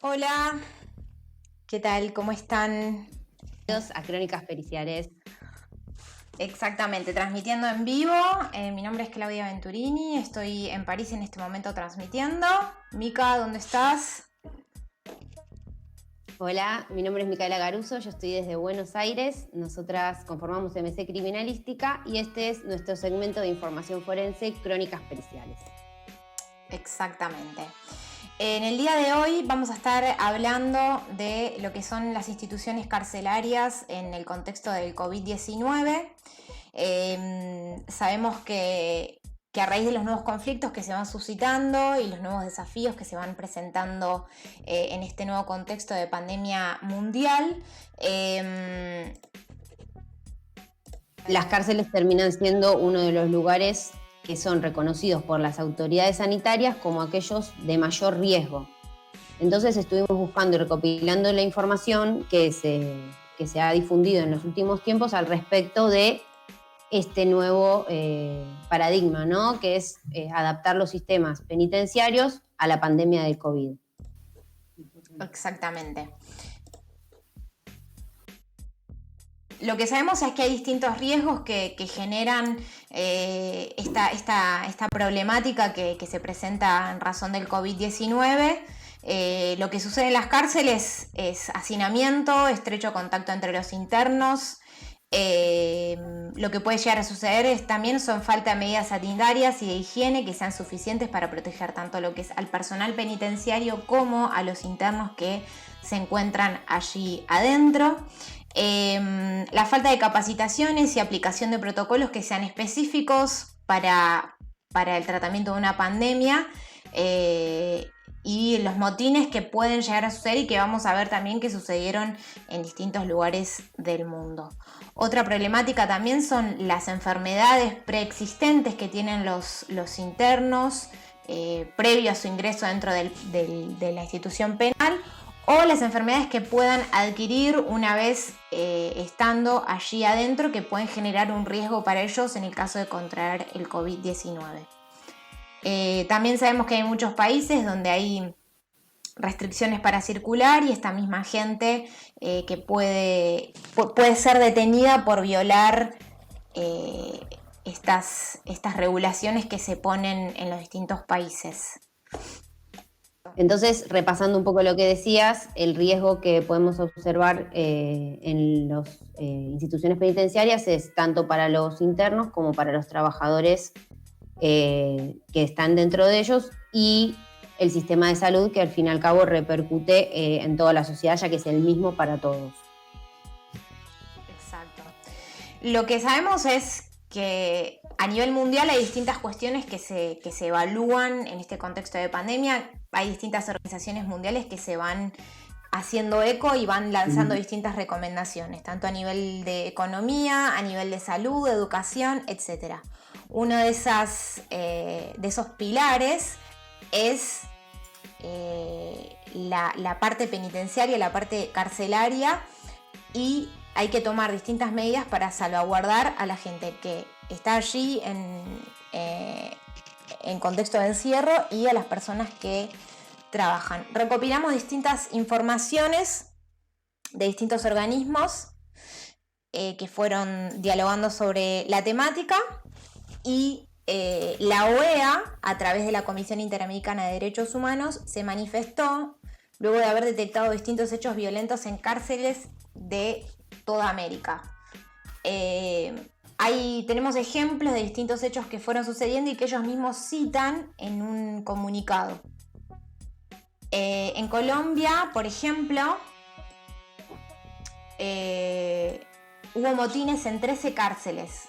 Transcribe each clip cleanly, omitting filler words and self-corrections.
Hola, ¿qué tal? ¿Cómo están? Bienvenidos a Crónicas Periciales. Exactamente, transmitiendo en vivo. Mi nombre es Claudia Venturini, estoy en París en este momento transmitiendo. Mica, ¿dónde estás? Hola, mi nombre es Micaela Garuso, yo estoy desde Buenos Aires. Nosotras conformamos MC Criminalística y este es nuestro segmento de información forense, Crónicas Periciales. Exactamente. En el día de hoy vamos a estar hablando de lo que son las instituciones carcelarias en el contexto del COVID-19. Sabemos que a raíz de los nuevos conflictos que se van suscitando y los nuevos desafíos que se van presentando en este nuevo contexto de pandemia mundial, Las cárceles terminan siendo uno de los lugares que son reconocidos por las autoridades sanitarias como aquellos de mayor riesgo. Entonces estuvimos buscando y recopilando la información que se ha difundido en los últimos tiempos al respecto de este nuevo paradigma, ¿no? Que es adaptar los sistemas penitenciarios a la pandemia del COVID. Exactamente. Lo que sabemos es que hay distintos riesgos que generan esta problemática que se presenta en razón del COVID-19. Lo que sucede en las cárceles es hacinamiento, estrecho contacto entre los internos. Lo que puede llegar a suceder también son falta de medidas sanitarias y de higiene que sean suficientes para proteger tanto lo que es al personal penitenciario como a los internos que se encuentran allí adentro. La falta de capacitaciones y aplicación de protocolos que sean específicos para el tratamiento de una pandemia, y los motines que pueden llegar a suceder y que vamos a ver también que sucedieron en distintos lugares del mundo. Otra problemática también son las enfermedades preexistentes que tienen los internos previo a su ingreso dentro de la institución penal, o las enfermedades que puedan adquirir una vez estando allí adentro, que pueden generar un riesgo para ellos en el caso de contraer el COVID-19. También sabemos que hay muchos países donde hay restricciones para circular y esta misma gente que puede ser detenida por violar estas regulaciones que se ponen en los distintos países. Entonces, repasando un poco lo que decías, el riesgo que podemos observar en las instituciones penitenciarias es tanto para los internos como para los trabajadores que están dentro de ellos, y el sistema de salud, que al fin y al cabo repercute en toda la sociedad, ya que es el mismo para todos. Exacto. Lo que sabemos es que a nivel mundial hay distintas cuestiones que se evalúan en este contexto de pandemia. Hay distintas organizaciones mundiales que se van haciendo eco y van lanzando distintas recomendaciones, tanto a nivel de economía, a nivel de salud, educación, etc. Uno de esos pilares es la parte penitenciaria, la parte carcelaria, y hay que tomar distintas medidas para salvaguardar a la gente que está allí en contexto de encierro y a las personas que trabajan. Recopilamos distintas informaciones de distintos organismos que fueron dialogando sobre la temática, y la OEA, a través de la Comisión Interamericana de Derechos Humanos, se manifestó luego de haber detectado distintos hechos violentos en cárceles de toda América. Tenemos ejemplos de distintos hechos que fueron sucediendo y que ellos mismos citan en un comunicado. En Colombia, por ejemplo, hubo motines en 13 cárceles,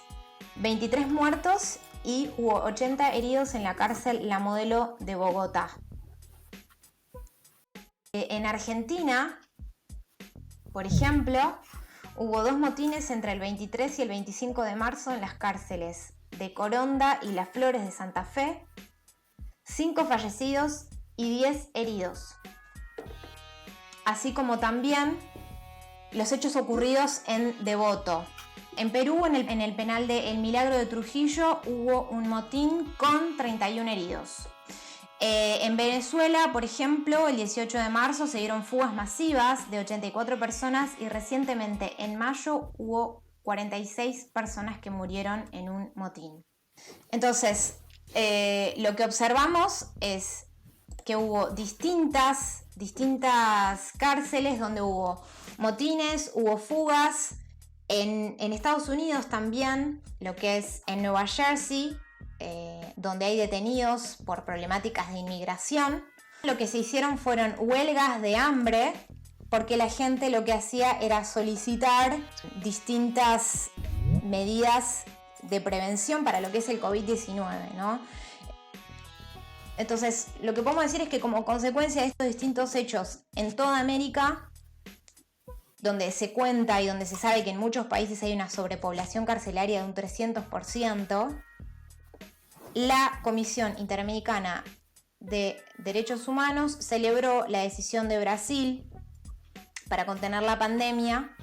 23 muertos y hubo 80 heridos en la cárcel La Modelo de Bogotá. En Argentina, por ejemplo, hubo 2 motines entre el 23 y el 25 de marzo en las cárceles de Coronda y Las Flores de Santa Fe, 5 fallecidos y 10 heridos. Así como también los hechos ocurridos en Devoto. En Perú, en el penal de El Milagro de Trujillo, hubo un motín con 31 heridos. En Venezuela, por ejemplo, el 18 de marzo se dieron fugas masivas de 84 personas y recientemente en mayo hubo 46 personas que murieron en un motín. Entonces, lo que observamos es que hubo distintas cárceles donde hubo motines, hubo fugas. En Estados Unidos también, lo que es en Nueva Jersey, donde hay detenidos por problemáticas de inmigración. Lo que se hicieron fueron huelgas de hambre, porque la gente lo que hacía era solicitar distintas medidas de prevención para lo que es el COVID-19, ¿no? Entonces, lo que podemos decir es que como consecuencia de estos distintos hechos en toda América, donde se cuenta y donde se sabe que en muchos países hay una sobrepoblación carcelaria de un 300%, la Comisión Interamericana de Derechos Humanos celebró la decisión de Brasil para contener la pandemia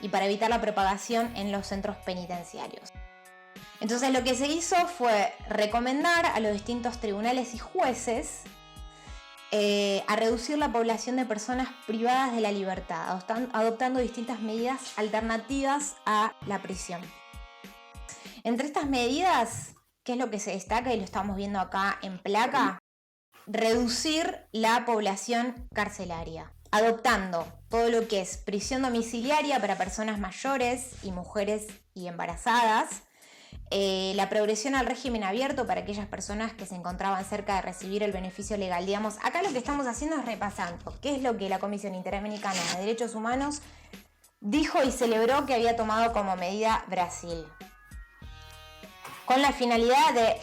y para evitar la propagación en los centros penitenciarios. Entonces lo que se hizo fue recomendar a los distintos tribunales y jueces a reducir la población de personas privadas de la libertad, adoptando distintas medidas alternativas a la prisión. Entre estas medidas, ¿qué es lo que se destaca y lo estamos viendo acá en placa? Reducir la población carcelaria, adoptando todo lo que es prisión domiciliaria para personas mayores y mujeres y embarazadas, la progresión al régimen abierto para aquellas personas que se encontraban cerca de recibir el beneficio legal. Digamos, acá lo que estamos haciendo es repasando qué es lo que la Comisión Interamericana de Derechos Humanos dijo y celebró que había tomado como medida Brasil, con la finalidad de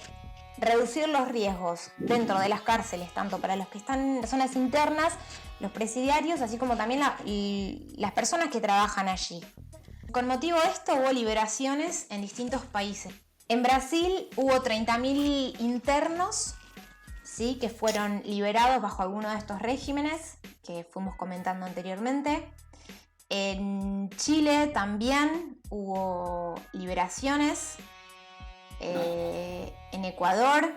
reducir los riesgos dentro de las cárceles, tanto para los que están en zonas internas, los presidiarios, así como también las personas que trabajan allí. Con motivo de esto hubo liberaciones en distintos países. En Brasil hubo 30.000 internos, ¿sí?, que fueron liberados bajo alguno de estos regímenes que fuimos comentando anteriormente. En Chile también hubo liberaciones. En Ecuador,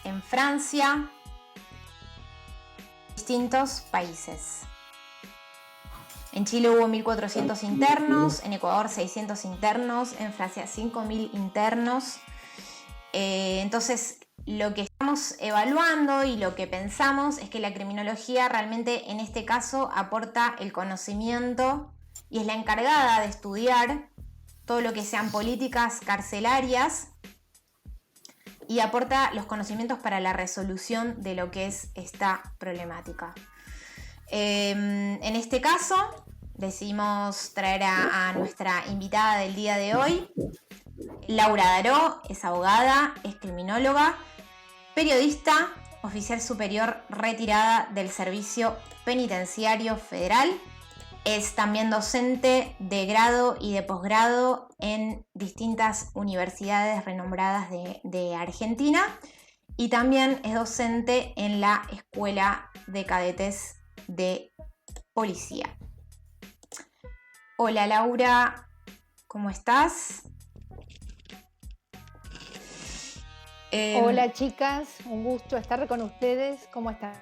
en Francia, distintos países. En Chile hubo 1.400 internos, en Ecuador 600 internos, en Francia 5.000 internos. Entonces, lo que estamos evaluando y lo que pensamos es que la criminología realmente en este caso aporta el conocimiento y es la encargada de estudiar todo lo que sean políticas carcelarias y aporta los conocimientos para la resolución de lo que es esta problemática. En este caso decidimos traer a nuestra invitada del día de hoy. Laura Daró es abogada, es criminóloga, periodista, oficial superior retirada del Servicio Penitenciario Federal. Es también docente de grado y de posgrado en distintas universidades renombradas de Argentina y también es docente en la Escuela de Cadetes de Policía. Hola Laura, ¿cómo estás? Hola chicas, un gusto estar con ustedes. ¿Cómo están?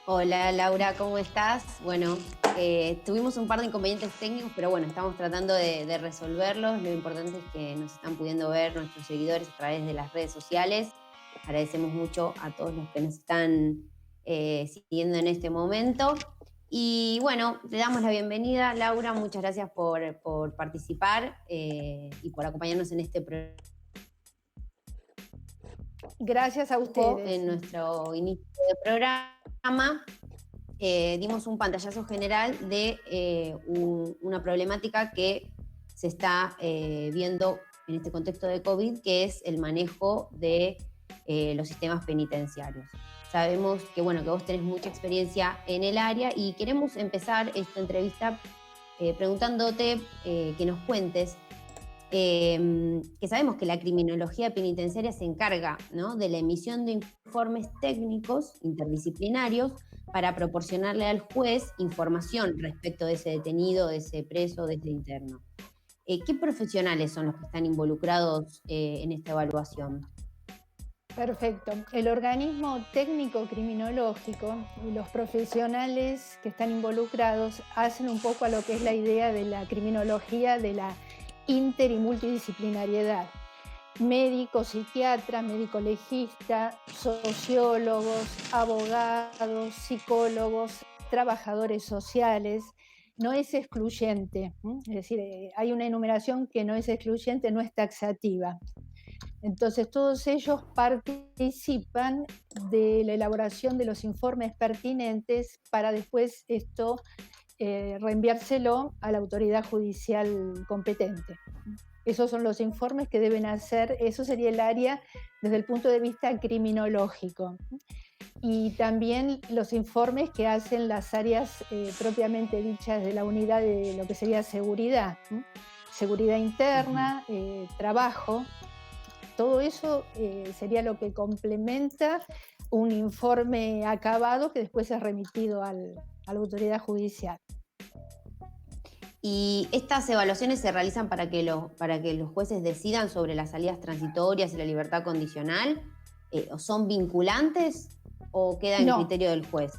Hola Laura, ¿cómo estás? Bueno, tuvimos un par de inconvenientes técnicos, pero bueno, estamos tratando de resolverlos. Lo importante es que nos están pudiendo ver nuestros seguidores a través de las redes sociales. Agradecemos mucho a todos los que nos están siguiendo en este momento. Y bueno, te damos la bienvenida, Laura. Muchas gracias por participar y por acompañarnos en este programa. Gracias a ustedes. En nuestro inicio de programa dimos un pantallazo general de una problemática que se está viendo en este contexto de COVID, que es el manejo de los sistemas penitenciarios. Sabemos que, bueno, que vos tenés mucha experiencia en el área y queremos empezar esta entrevista preguntándote que nos cuentes que sabemos que la criminología penitenciaria se encarga, ¿no?, de la emisión de informes técnicos interdisciplinarios para proporcionarle al juez información respecto de ese detenido, de ese preso, de ese interno. ¿Qué profesionales son los que están involucrados en esta evaluación? Perfecto. El organismo técnico criminológico y los profesionales que están involucrados hacen un poco a lo que es la idea de la criminología de la inter y multidisciplinariedad. Médicos, psiquiatras, médico legista, sociólogos, abogados, psicólogos, trabajadores sociales. No es excluyente, es decir, hay una enumeración que no es excluyente, no es taxativa. Entonces, todos ellos participan de la elaboración de los informes pertinentes para después esto reenviárselo a la autoridad judicial competente. Esos son los informes que deben hacer, eso sería el área desde el punto de vista criminológico. Y también los informes que hacen las áreas propiamente dichas de la unidad de lo que sería seguridad, seguridad interna, trabajo. Todo eso sería lo que complementa un informe acabado que después es remitido a la autoridad judicial. ¿Y estas evaluaciones se realizan para que los jueces decidan sobre las salidas transitorias y la libertad condicional? ¿O son vinculantes o queda en criterio del juez?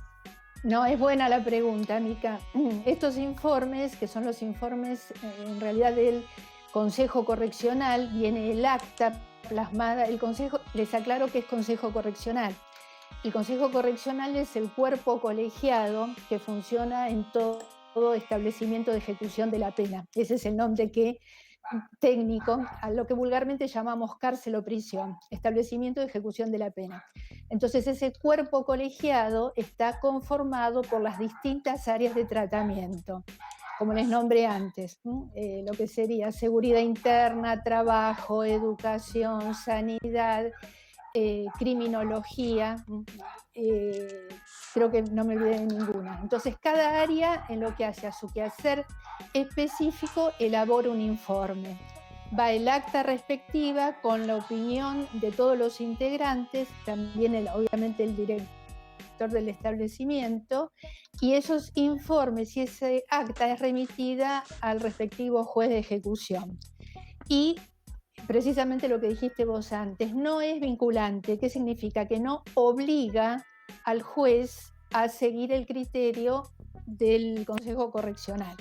No, es buena la pregunta, Mica. Estos informes, que son los informes en realidad del Consejo Correccional, viene el acta plasmada. El Consejo, les aclaro que es Consejo Correccional. El Consejo Correccional es el cuerpo colegiado que funciona en todo establecimiento de ejecución de la pena. Ese es el nombre técnico, a lo que vulgarmente llamamos cárcel o prisión, establecimiento de ejecución de la pena. Entonces, ese cuerpo colegiado está conformado por las distintas áreas de tratamiento, como les nombré antes, lo que sería seguridad interna, trabajo, educación, sanidad, criminología, creo que no me olvidé de ninguna. Entonces, cada área en lo que hace a su quehacer específico elabora un informe. Va el acta respectiva con la opinión de todos los integrantes, también obviamente el director del establecimiento, y esos informes y ese acta es remitida al respectivo juez de ejecución. Y precisamente lo que dijiste vos antes, no es vinculante. ¿Qué significa? Que no obliga al juez a seguir el criterio del Consejo Correccional.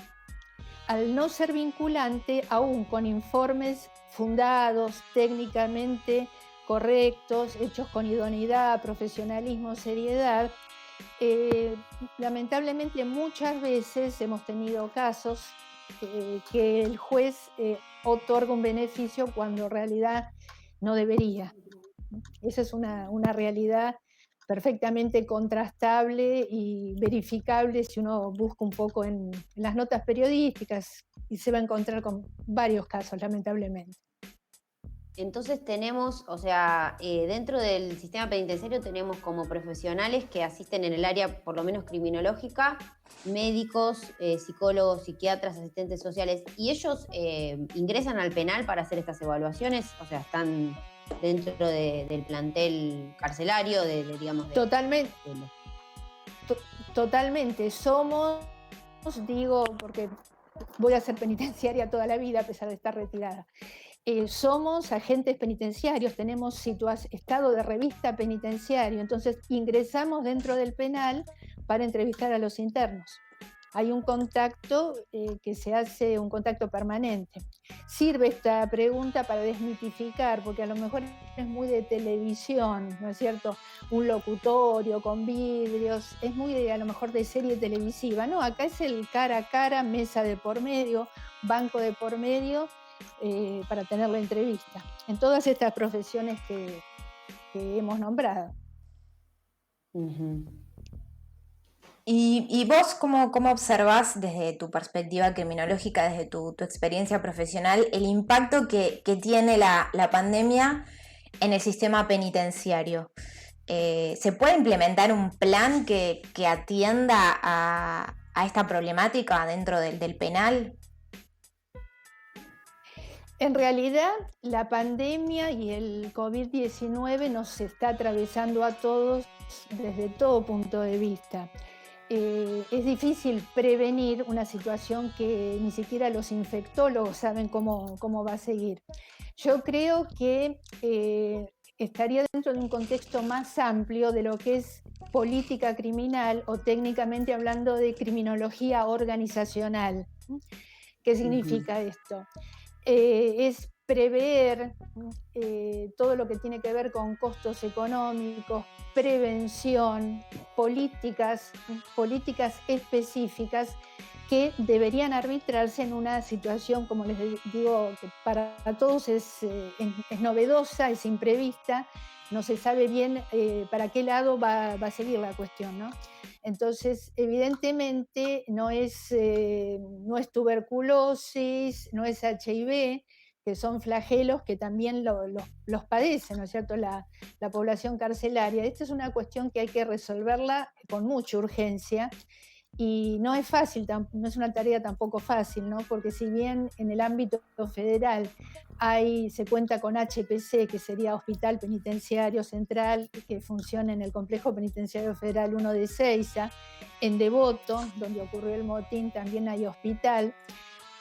Al no ser vinculante, aún con informes fundados, técnicamente correctos, hechos con idoneidad, profesionalismo, seriedad, lamentablemente muchas veces hemos tenido casos que el juez otorga un beneficio cuando en realidad no debería. Esa es una realidad perfectamente contrastable y verificable si uno busca un poco en las notas periodísticas, y se va a encontrar con varios casos, lamentablemente. Entonces tenemos, o sea, dentro del sistema penitenciario tenemos como profesionales que asisten en el área, por lo menos criminológica, médicos, psicólogos, psiquiatras, asistentes sociales, y ellos ingresan al penal para hacer estas evaluaciones, o sea, están dentro del plantel carcelario, digamos... Totalmente. Totalmente. Somos, digo, porque voy a ser penitenciaria toda la vida a pesar de estar retirada. Somos agentes penitenciarios, tenemos estado de revista penitenciario, entonces ingresamos dentro del penal para entrevistar a los internos. Hay un contacto que se hace, un contacto permanente. Sirve esta pregunta para desmitificar, porque a lo mejor es muy de televisión, ¿no es cierto? Un locutorio con vidrios, es muy a lo mejor de serie televisiva. No, acá es el cara a cara, mesa de por medio, banco de por medio, para tener la entrevista. En todas estas profesiones que hemos nombrado. Uh-huh. ¿Y vos cómo observás desde tu perspectiva criminológica, desde tu experiencia profesional, el impacto que tiene la pandemia en el sistema penitenciario? ¿Se puede implementar un plan que atienda a esta problemática dentro del penal? En realidad, la pandemia y el COVID-19 nos está atravesando a todos desde todo punto de vista. Es difícil prevenir una situación que ni siquiera los infectólogos saben cómo va a seguir. Yo creo que estaría dentro de un contexto más amplio de lo que es política criminal o técnicamente hablando de criminología organizacional. ¿Qué significa esto? Es prever todo lo que tiene que ver con costos económicos, prevención, políticas específicas que deberían arbitrarse en una situación, como les digo, que para todos es novedosa, es imprevista, no se sabe bien para qué lado va a seguir la cuestión, ¿no? Entonces, evidentemente, no es tuberculosis, no es HIV, que son flagelos que también los padecen, ¿no es cierto?, la población carcelaria. Esta es una cuestión que hay que resolverla con mucha urgencia. Y no es fácil, no es una tarea tampoco fácil, ¿no? Porque si bien en el ámbito federal se cuenta con HPC, que sería Hospital Penitenciario Central, que funciona en el Complejo Penitenciario Federal 1 de Ezeiza, en Devoto, donde ocurrió el motín, también hay hospital,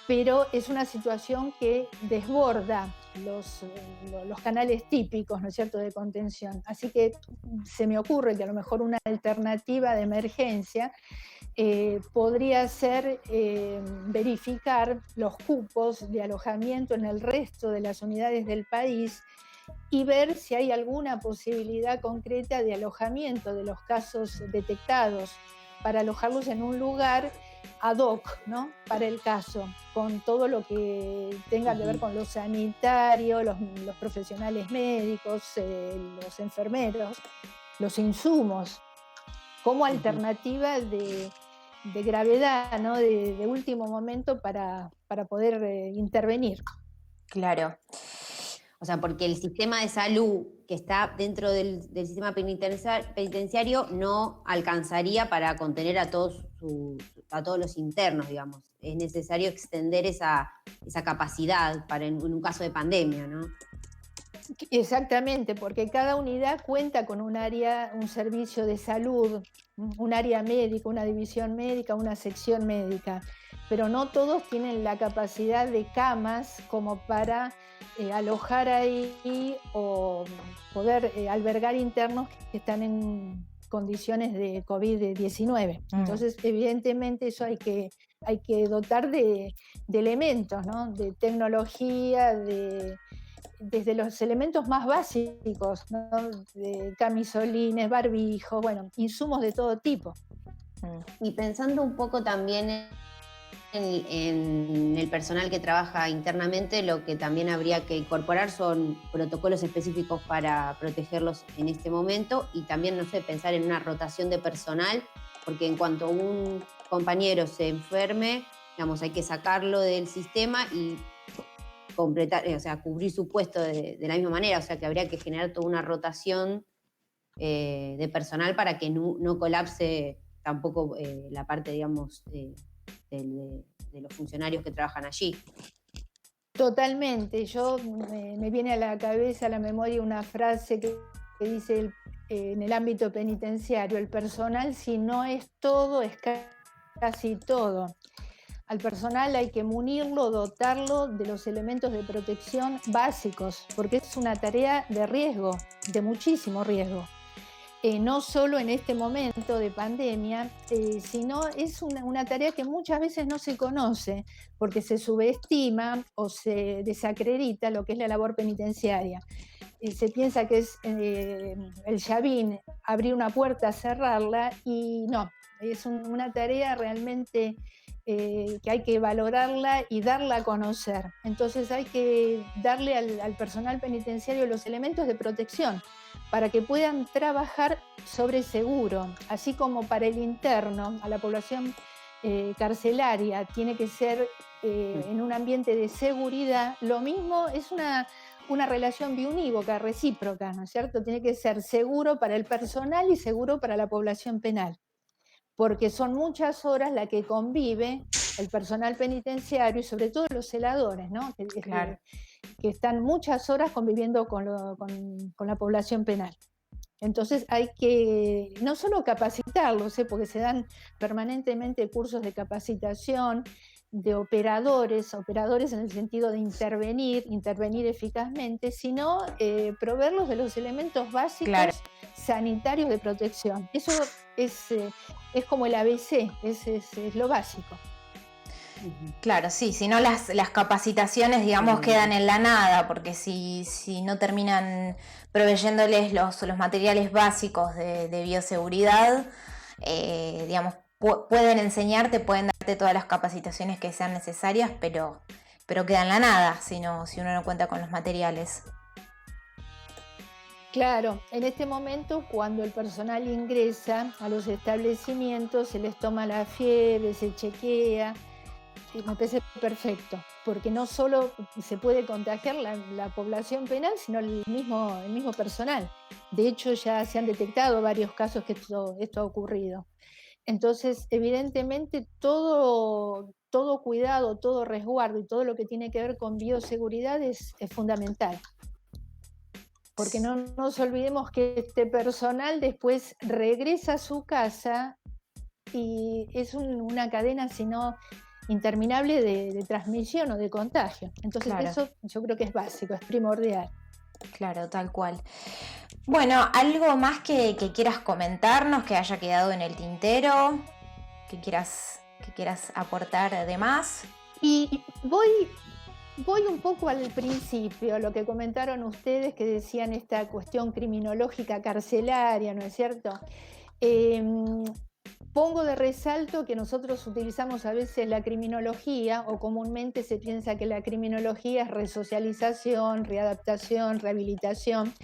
pero es una situación que desborda los canales típicos, ¿no es cierto?, de contención. Así que se me ocurre que a lo mejor una alternativa de emergencia podría ser verificar los cupos de alojamiento en el resto de las unidades del país y ver si hay alguna posibilidad concreta de alojamiento de los casos detectados para alojarlos en un lugar ad hoc, ¿no?, para el caso, con todo lo que tenga que ver con lo sanitario, los profesionales médicos, los enfermeros, los insumos, como alternativa de gravedad, ¿no?, de último momento para poder intervenir. Claro. O sea, porque el sistema de salud que está dentro del sistema penitenciario no alcanzaría para contener a todos los internos, digamos. Es necesario extender esa capacidad para en un caso de pandemia, ¿no? Exactamente, porque cada unidad cuenta con un área, un servicio de salud, un área médica, una división médica, una sección médica, pero no todos tienen la capacidad de camas como para alojar ahí o poder albergar internos que están en condiciones de COVID-19. Entonces, evidentemente, eso hay que dotar de elementos, ¿no?, de tecnología, desde los elementos más básicos, ¿no?, de camisolines, barbijos, bueno, insumos de todo tipo. Y pensando un poco también en el personal que trabaja internamente, lo que también habría que incorporar son protocolos específicos para protegerlos en este momento y también, no sé, pensar en una rotación de personal, porque en cuanto un compañero se enferme, digamos, hay que sacarlo del sistema y completar, o sea, cubrir su puesto de la misma manera, o sea que habría que generar toda una rotación de personal para que no colapse tampoco la parte, digamos, de los funcionarios que trabajan allí. Totalmente, me viene a la cabeza, a la memoria, una frase que dice en el ámbito penitenciario: el personal, si no es todo, es casi todo. Al personal hay que munirlo, dotarlo de los elementos de protección básicos, porque es una tarea de riesgo, de muchísimo riesgo. No solo en este momento de pandemia, sino es una tarea que muchas veces no se conoce, porque se subestima o se desacredita lo que es la labor penitenciaria. Se piensa que es el llavín, abrir una puerta, cerrarla, y no, es una tarea realmente que hay que valorarla y darla a conocer. Entonces hay que darle al personal penitenciario los elementos de protección para que puedan trabajar sobre seguro, así como para el interno, a la población carcelaria tiene que ser en un ambiente de seguridad. Lo mismo es una relación biunívoca, recíproca, ¿no es cierto? Tiene que ser seguro para el personal y seguro para la población penal, porque son muchas horas las que convive el personal penitenciario y sobre todo los celadores, ¿no?, Claro. que están muchas horas conviviendo con la población penal. Entonces hay que no solo capacitarlos, porque se dan permanentemente cursos de capacitación, de operadores en el sentido de intervenir eficazmente, sino proveerlos de los elementos básicos Claro. sanitarios de protección. Eso es como el ABC, es lo básico. Claro, sí, si no las capacitaciones, digamos, quedan en la nada, porque si no terminan proveyéndoles los materiales básicos de bioseguridad, digamos, pueden enseñarte, pueden darte todas las capacitaciones que sean necesarias, pero queda en la nada si uno no cuenta con los materiales. Claro, en este momento cuando el personal ingresa a los establecimientos, se les toma la fiebre, se chequea, y me parece perfecto, porque no solo se puede contagiar la población penal, sino el mismo personal. De hecho, ya se han detectado varios casos que esto ha ocurrido. Entonces, evidentemente, todo cuidado, todo resguardo y todo lo que tiene que ver con bioseguridad es fundamental. Porque no nos olvidemos que este personal después regresa a su casa y es una cadena, sino interminable de transmisión o de contagio. Entonces, Claro. Eso yo creo que es básico, es primordial. Claro, tal cual. Bueno, ¿algo más que quieras comentarnos, que haya quedado en el tintero, que quieras aportar de más? Y voy un poco al principio, lo que comentaron ustedes, que decían esta cuestión criminológica carcelaria, ¿no es cierto? Pongo de resalto que nosotros utilizamos a veces la criminología, o comúnmente se piensa que la criminología es resocialización, readaptación, rehabilitación,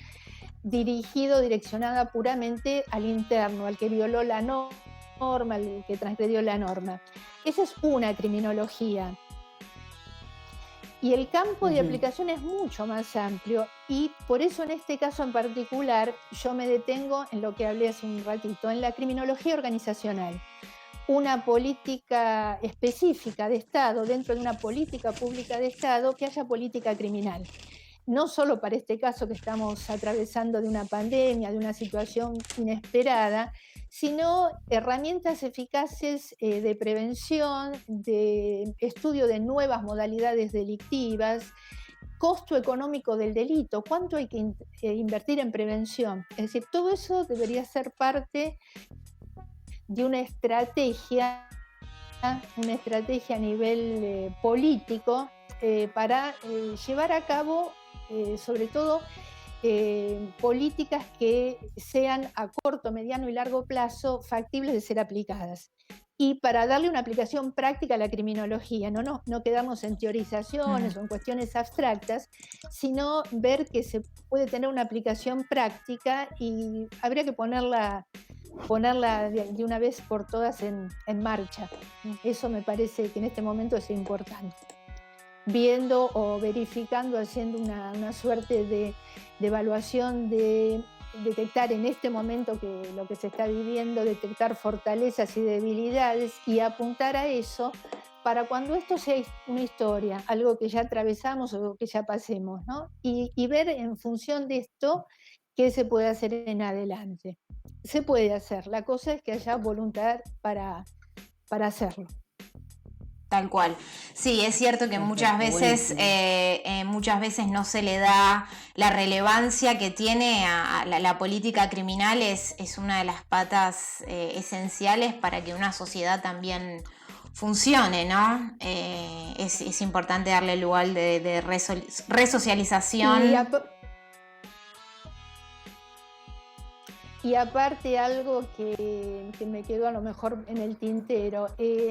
direccionada puramente al interno, al que violó la norma, al que transgredió la norma. Esa es una criminología. Y el campo de aplicación es mucho más amplio, y por eso en este caso en particular yo me detengo en lo que hablé hace un ratito, en la criminología organizacional. Una política específica de Estado, dentro de una política pública de Estado, que haya política criminal. No solo para este caso que estamos atravesando de una pandemia, de una situación inesperada, sino herramientas eficaces de prevención, de estudio de nuevas modalidades delictivas, costo económico del delito, cuánto hay que invertir en prevención. Es decir, todo eso debería ser parte de una estrategia a nivel político para llevar a cabo, sobre todo, políticas que sean a corto, mediano y largo plazo factibles de ser aplicadas. Y para darle una aplicación práctica a la criminología, no quedamos en teorizaciones o en cuestiones abstractas, sino ver que se puede tener una aplicación práctica y habría que ponerla de una vez por todas en marcha. Eso me parece que en este momento es importante. Viendo o verificando, haciendo una suerte de evaluación, de detectar en este momento que lo que se está viviendo, detectar fortalezas y debilidades y apuntar a eso para cuando esto sea una historia, algo que ya atravesamos o que ya pasemos, ¿no? Y ver en función de esto qué se puede hacer en adelante. Se puede hacer, la cosa es que haya voluntad para hacerlo. Tal cual. Sí, es cierto que muchas veces no se le da la relevancia que tiene a la política criminal. Es una de las patas esenciales para que una sociedad también funcione, ¿no? Es importante darle lugar de resocialización. Y aparte algo que me quedó a lo mejor en el tintero,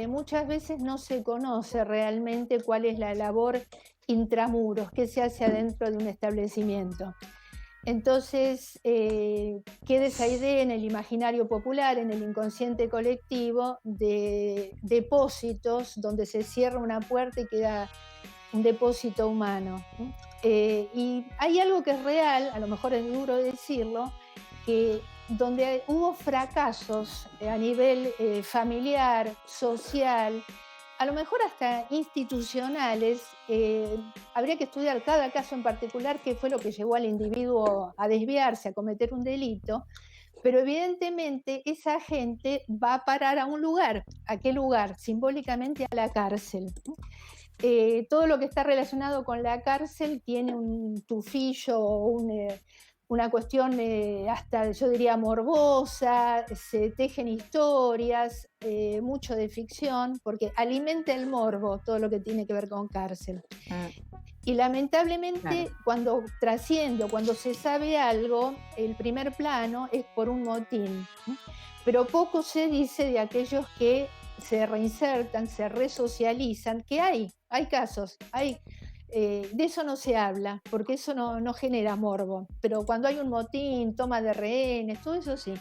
muchas veces no se conoce realmente cuál es la labor intramuros, qué se hace adentro de un establecimiento. Entonces, queda esa idea en el imaginario popular, en el inconsciente colectivo, de depósitos donde se cierra una puerta y queda un depósito humano. Y hay algo que es real, a lo mejor es duro decirlo, que donde hubo fracasos a nivel familiar, social, a lo mejor hasta institucionales, habría que estudiar cada caso en particular, qué fue lo que llevó al individuo a desviarse, a cometer un delito, Pero evidentemente esa gente va a parar a un lugar. ¿A qué lugar? Simbólicamente a la cárcel. Todo lo que está relacionado con la cárcel tiene un tufillo o una cuestión hasta, yo diría, morbosa, se tejen historias, mucho de ficción, porque alimenta el morbo todo lo que tiene que ver con cárcel. Y lamentablemente, Claro. cuando trasciende o cuando se sabe algo, el primer plano es por un motín. Pero poco se dice de aquellos que se reinsertan, se resocializan, que hay casos, de eso no se habla, porque eso no genera morbo. Pero cuando hay un motín, toma de rehenes, todo eso sí.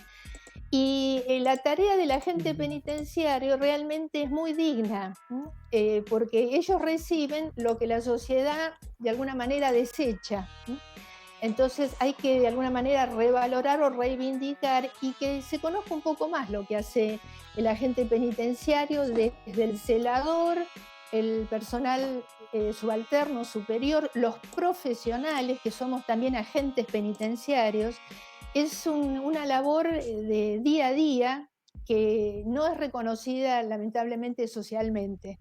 Y la tarea del agente penitenciario realmente es muy digna, porque ellos reciben lo que la sociedad de alguna manera desecha. Entonces hay que de alguna manera revalorar o reivindicar y que se conozca un poco más lo que hace el agente penitenciario, desde el celador, el personal subalterno, superior, los profesionales, que somos también agentes penitenciarios. Es una labor de día a día que no es reconocida lamentablemente socialmente,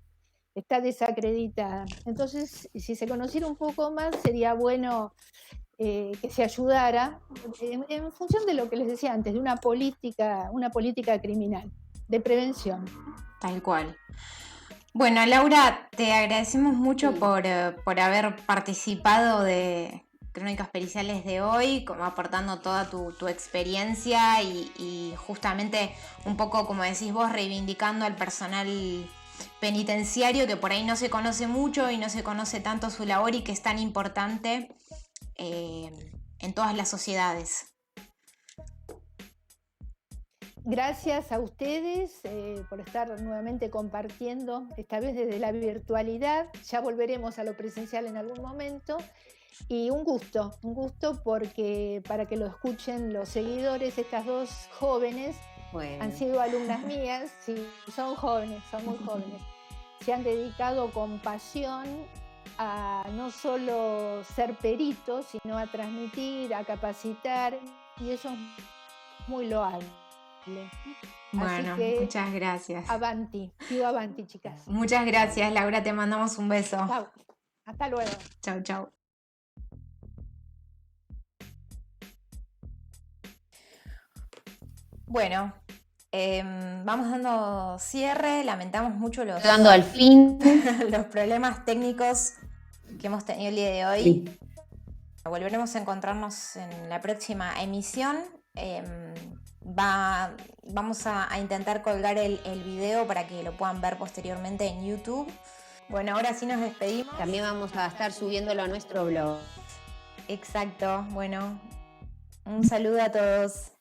está desacreditada. Entonces, si se conociera un poco más, sería bueno que se ayudara en función de lo que les decía antes, de una política criminal, de prevención. Tal cual. Bueno, Laura, te agradecemos mucho por haber participado de Crónicas Periciales de hoy, como aportando toda tu experiencia y justamente un poco, como decís vos, reivindicando al personal penitenciario, que por ahí no se conoce mucho y no se conoce tanto su labor y que es tan importante en todas las sociedades. Gracias a ustedes por estar nuevamente compartiendo, esta vez desde la virtualidad. Ya volveremos a lo presencial en algún momento. Y un gusto porque para que lo escuchen los seguidores, estas dos jóvenes han sido alumnas mías, sí, son jóvenes, son muy jóvenes. Se han dedicado con pasión a no solo ser peritos, sino a transmitir, a capacitar, y eso es muy loable. Bueno, así que, muchas gracias. Avanti, pido avanti, chicas. Muchas gracias, Laura, te mandamos un beso. Chau. Hasta luego. Chau, chau. Bueno, vamos dando cierre, lamentamos mucho Llegando al fin. los problemas técnicos que hemos tenido el día de hoy. Sí. Volveremos a encontrarnos en la próxima emisión. Vamos a intentar colgar el video para que lo puedan ver posteriormente en YouTube. Bueno, ahora sí nos despedimos. También vamos a estar subiéndolo a nuestro blog. Exacto, bueno, un saludo a todos.